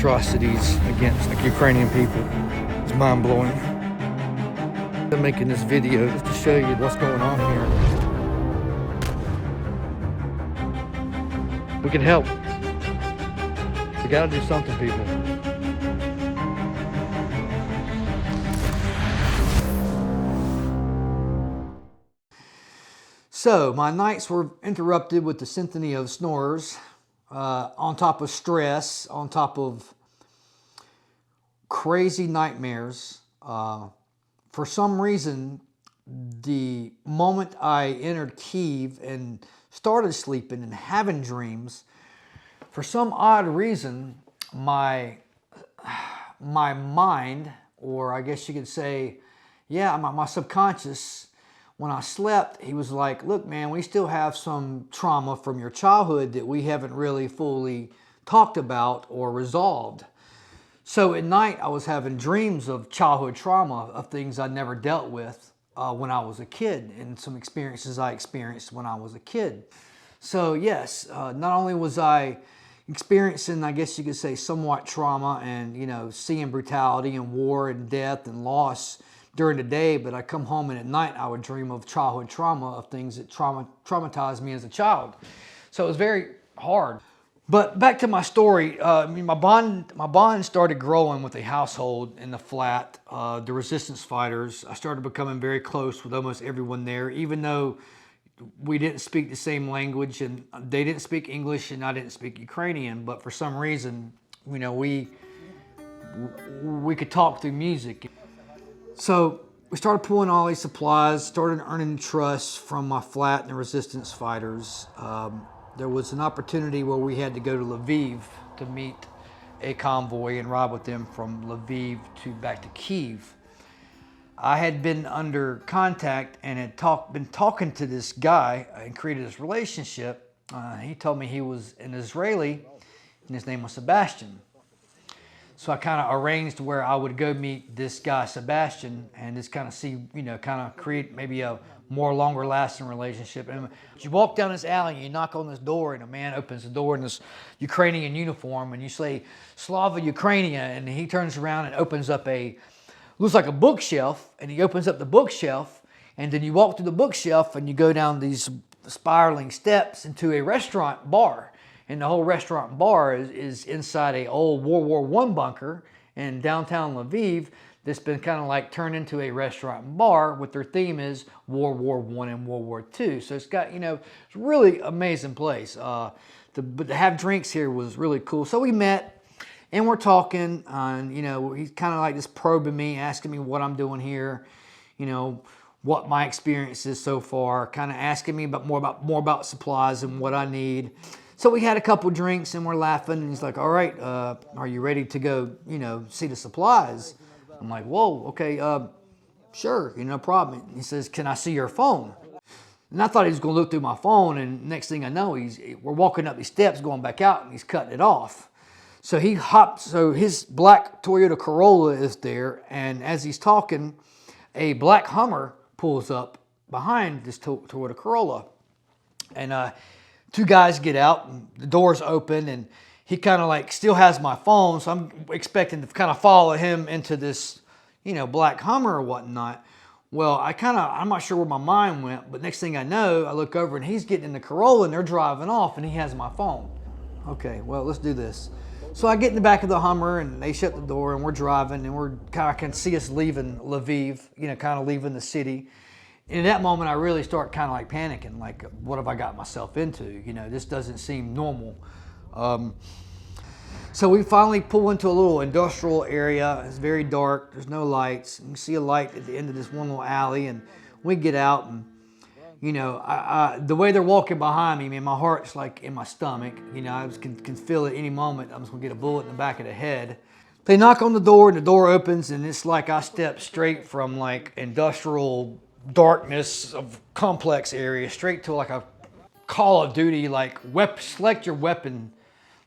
atrocities against like Ukrainian people. It's mind-blowing. I'm making this video just to show you what's going on here. We can help. We gotta do something, people. So my nights were interrupted with the symphony of snorers, on top of stress, on top of crazy nightmares. For some reason, the moment I entered Kyiv and started sleeping and having dreams, for some odd reason, my mind, or I guess you could say, yeah, my subconscious, when I slept, he was like, look, man, we still have some trauma from your childhood that we haven't really fully talked about or resolved. So at night, I was having dreams of childhood trauma, of things I never dealt with when I was a kid, and some experiences I experienced when I was a kid. So yes, not only was I experiencing, I guess you could say, somewhat trauma and, you know, seeing brutality and war and death and loss during the day, but I come home and at night I would dream of childhood trauma, of things that traumatized me as a child. So it was very hard. But back to my story, my bond started growing with the household in the flat, the resistance fighters. I started becoming very close with almost everyone there, even though we didn't speak the same language and they didn't speak English and I didn't speak Ukrainian. But for some reason, you know, we could talk through music. So we started pulling all these supplies, started earning trust from my flat and the resistance fighters. There was an opportunity where we had to go to Lviv to meet a convoy and ride with them from Lviv back to Kyiv. I had been under contact and had been talking to this guy and created this relationship. He told me he was an Israeli and his name was Sebastian. So I kind of arranged where I would go meet this guy, Sebastian, and just kind of see, you know, kind of create maybe a more longer lasting relationship. And you walk down this alley and you knock on this door and a man opens the door in this Ukrainian uniform and you say, Slava Ukrainia, and he turns around and opens up looks like a bookshelf, and he opens up the bookshelf, and then you walk through the bookshelf and you go down these spiraling steps into a restaurant bar. And the whole restaurant bar is inside a old World War I bunker in downtown Lviv that's been kind of like turned into a restaurant bar with their theme is World War I and World War II. So it's got, you know, it's a really amazing place. But to have drinks here was really cool. So we met and we're talking, and, you know, he's kind of like just probing me, asking me what I'm doing here, you know, what my experience is so far, kind of asking me more about supplies and what I need. So we had a couple drinks and we're laughing and he's like, all right, are you ready to go, you know, see the supplies? I'm like, whoa, okay, sure, you know, no problem. He says, can I see your phone? And I thought he was going to look through my phone, and next thing I know, we're walking up these steps going back out and he's cutting it off. So his black Toyota Corolla is there, and as he's talking, a black Hummer pulls up behind this Toyota Corolla. And two guys get out and the door's open and he kind of like still has my phone. So I'm expecting to kind of follow him into this, you know, black Hummer or whatnot. Well, I'm not sure where my mind went, but next thing I know, I look over and he's getting in the Corolla and they're driving off and he has my phone. Okay, well, let's do this. So I get in the back of the Hummer and they shut the door and we're driving and I can see us leaving Lviv, you know, kind of leaving the city. And in that moment, I really start kind of like panicking, like, what have I got myself into? You know, this doesn't seem normal. So we finally pull into a little industrial area. It's very dark. There's no lights. You can see a light at the end of this one little alley. And we get out and, you know, the way they're walking behind me, man, my heart's like in my stomach. You know, I just can feel it any moment. I'm just going to get a bullet in the back of the head. They knock on the door and the door opens and it's like I stepped straight from like industrial darkness of complex area straight to like a Call of Duty, like select your weapon,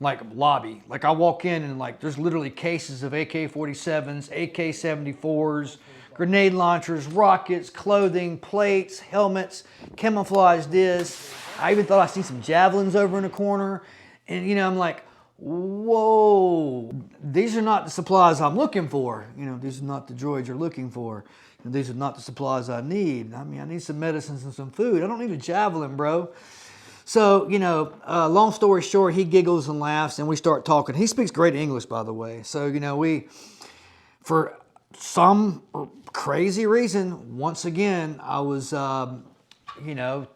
like lobby. Like I walk in and like there's literally cases of AK-47s, AK-74s, grenade launchers, rockets, clothing, plates, helmets, camouflage discs. I even thought I seen some javelins over in the corner. And you know, I'm like, whoa, these are not the supplies I'm looking for. You know, these are not the droids you're looking for. And these are not the supplies I need. I mean, I need some medicines and some food. I don't need a javelin, bro. So, you know, long story short, he giggles and laughs and we start talking. He speaks great English, by the way. So, you know, for some crazy reason, once again, I was, you know,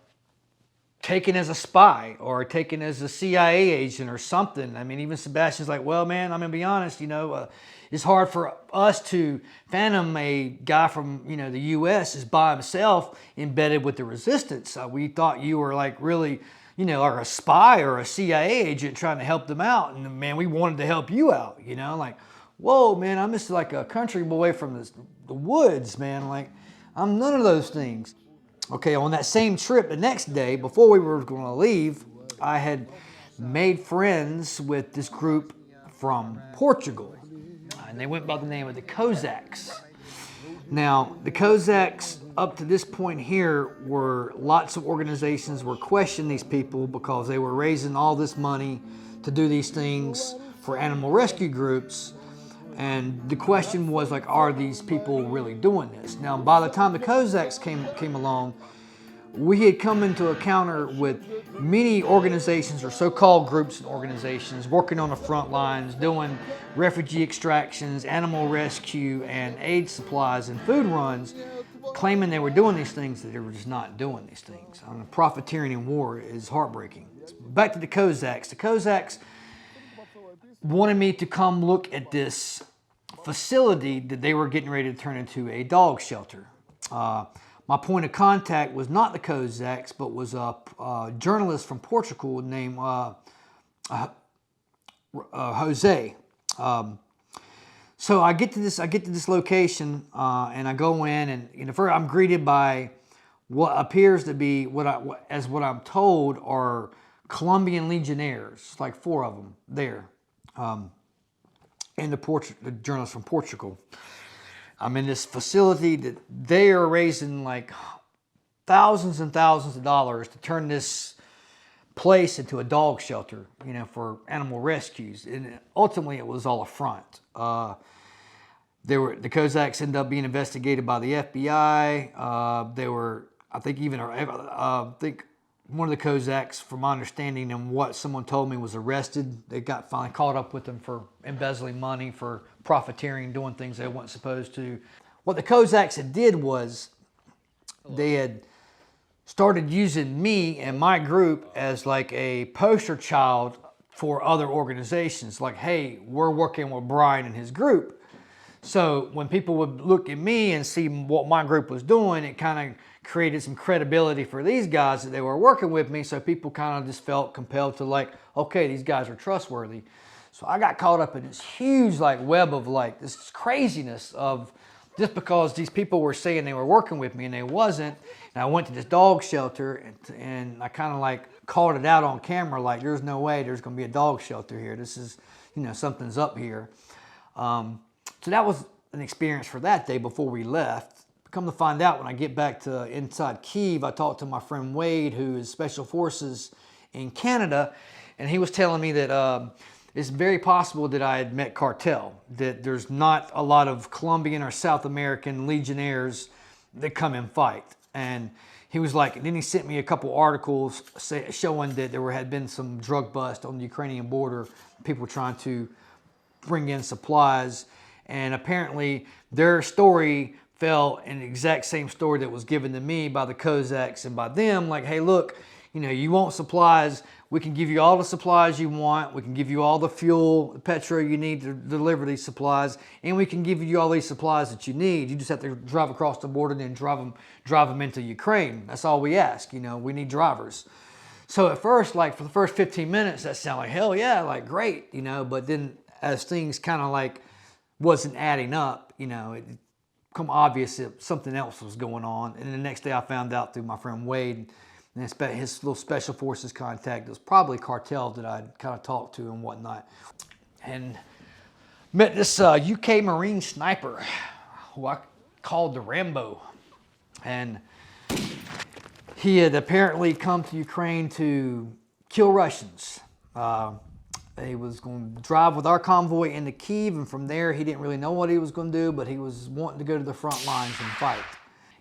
taken as a spy or taken as a CIA agent or something. I mean, even Sebastian's like, well, man, I'm going to be honest, you know, it's hard for us to fathom a guy from, you know, the U.S. is by himself embedded with the resistance. We thought you were like really, you know, like a spy or a CIA agent trying to help them out. And man, we wanted to help you out, you know, like, whoa, man, I'm just like a country boy from the woods, man. Like, I'm none of those things. Okay, on that same trip, the next day, before we were going to leave, I had made friends with this group from Portugal. And they went by the name of the Cossacks. Now, the Cossacks, up to this point here, were lots of organizations were questioning these people because they were raising all this money to do these things for animal rescue groups. And the question was like, are these people really doing this? Now, by the time the Cossacks came along, we had come into encounter with many organizations or so-called groups and organizations working on the front lines, doing refugee extractions, animal rescue, and aid supplies and food runs, claiming they were doing these things that they were just not doing these things. I mean, profiteering in war is heartbreaking. Back to the Cossacks. The Cossacks wanted me to come look at this facility that they were getting ready to turn into a dog shelter. My point of contact was not the Cossacks, but was a journalist from Portugal named Jose. So I get to this location, and I go in, and you know, first I'm greeted by what appears to be what I'm told are Colombian legionnaires, like 4 of them there, and the journalist from Portugal. I'm in this facility that they are raising like thousands and thousands of dollars to turn this place into a dog shelter, you know, for animal rescues. And ultimately it was all a front. The Cossacks ended up being investigated by the FBI. They were, I think one of the Cossacks, from my understanding and what someone told me, was arrested. They got finally caught up with them for embezzling money, for profiteering, doing things they weren't supposed to. What the Cossacks had did was they had started using me and my group as like a poster child for other organizations. Like, hey, we're working with Bryan and his group. So when people would look at me and see what my group was doing, it kind of created some credibility for these guys that they were working with me. So people kind of just felt compelled to like, okay, these guys are trustworthy. So I got caught up in this huge like web of like this craziness of just because these people were saying they were working with me and they wasn't. And I went to this dog shelter and I kind of like called it out on camera, like there's no way there's going to be a dog shelter here. This is, you know, something's up here. So that was an experience for that day before we left. Come to find out, when I get back to inside Kyiv, I talked to my friend Wade, who is Special Forces in Canada, and he was telling me that it's very possible that I had met cartel, that there's not a lot of Colombian or South American legionnaires that come and fight. And he was like, and then he sent me a couple articles showing that there had been some drug bust on the Ukrainian border, people trying to bring in supplies, and apparently their story fell in the exact same story that was given to me by the Cossacks and by them. Like, hey, look, you know, you want supplies, we can give you all the supplies you want, we can give you all the fuel, the petrol you need to deliver these supplies, and we can give you all these supplies that you need. You just have to drive across the border and then drive them into Ukraine. That's all we ask, you know, we need drivers. So at first, like for the first 15 minutes, that sounded like, hell yeah, like great, you know, but then as things kind of like wasn't adding up, you know, it become obvious that something else was going on. And the next day I found out through my friend Wade and his little Special Forces contact, it was probably cartel that I'd kind of talked to and whatnot. And met this UK Marine sniper who I called the Rambo. And he had apparently come to Ukraine to kill Russians. He was going to drive with our convoy into Kyiv, and from there he didn't really know what he was going to do, but he was wanting to go to the front lines and fight.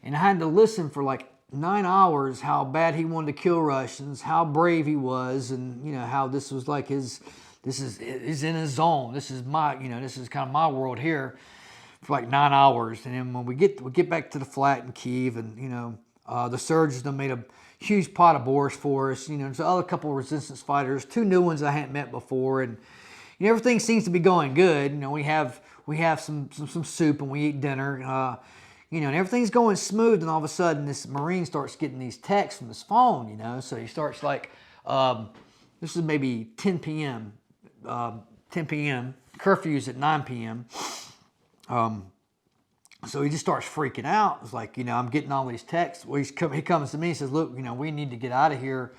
And I had to listen for like 9 hours how bad he wanted to kill Russians, how brave he was, and you know how this was like he's in his zone. This is my, you know, this is kind of my world here for like 9 hours. And then when we get back to the flat in Kyiv, and you know the surgeons have made a huge pot of borscht for us. You know, there's a couple of resistance fighters, 2 new ones I hadn't met before, and you know, everything seems to be going good. You know, we have some soup and we eat dinner. You know, and everything's going smooth, and all of a sudden this Marine starts getting these texts from his phone, you know, so he starts like, this is maybe 10 p.m., 10 p.m., curfew's at 9 p.m., so he just starts freaking out. It's like, you know, I'm getting all these texts. Well, he comes to me and says, look, you know, we need to get out of here.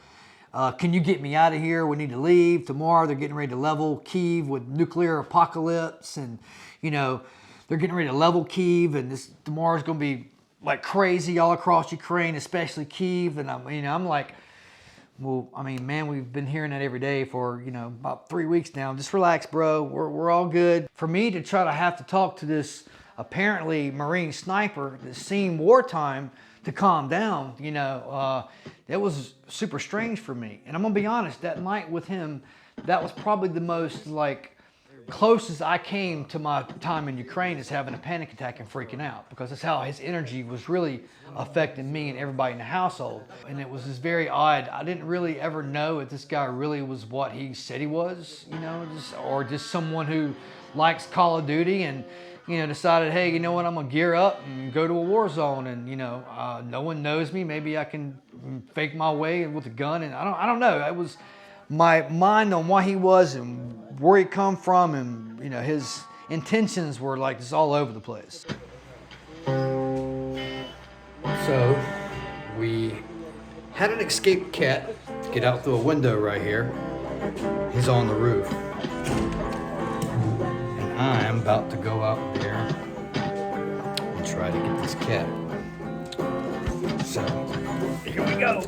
Can you get me out of here? We need to leave. Tomorrow they're getting ready to level Kyiv with nuclear apocalypse, and, you know, they're getting ready to level Kyiv, and tomorrow's going to be like crazy all across Ukraine, especially Kyiv. And I'm like, well, I mean, man, we've been hearing that every day for, you know, about 3 weeks now. Just relax, bro. We're all good. For me to try to have to talk to this apparently Marine sniper that's seen wartime to calm down, you know, that was super strange for me. And I'm gonna be honest, that night with him, that was probably the most like closest I came to my time in Ukraine is having a panic attack and freaking out, because that's how his energy was really affecting me and everybody in the household. And it was just very odd. I didn't really ever know if this guy really was what he said he was, you know, or just someone who likes Call of Duty and, you know, decided, hey, you know what, I'm gonna gear up and go to a war zone, and you know, no one knows me. Maybe I can fake my way with a gun, and I don't know. It was my mind on what he was and where he come from, and you know, his intentions were like just all over the place. So we had an escaped cat get out through a window right here. He's on the roof. I am about to go out there and try to get this cat. So, here we go.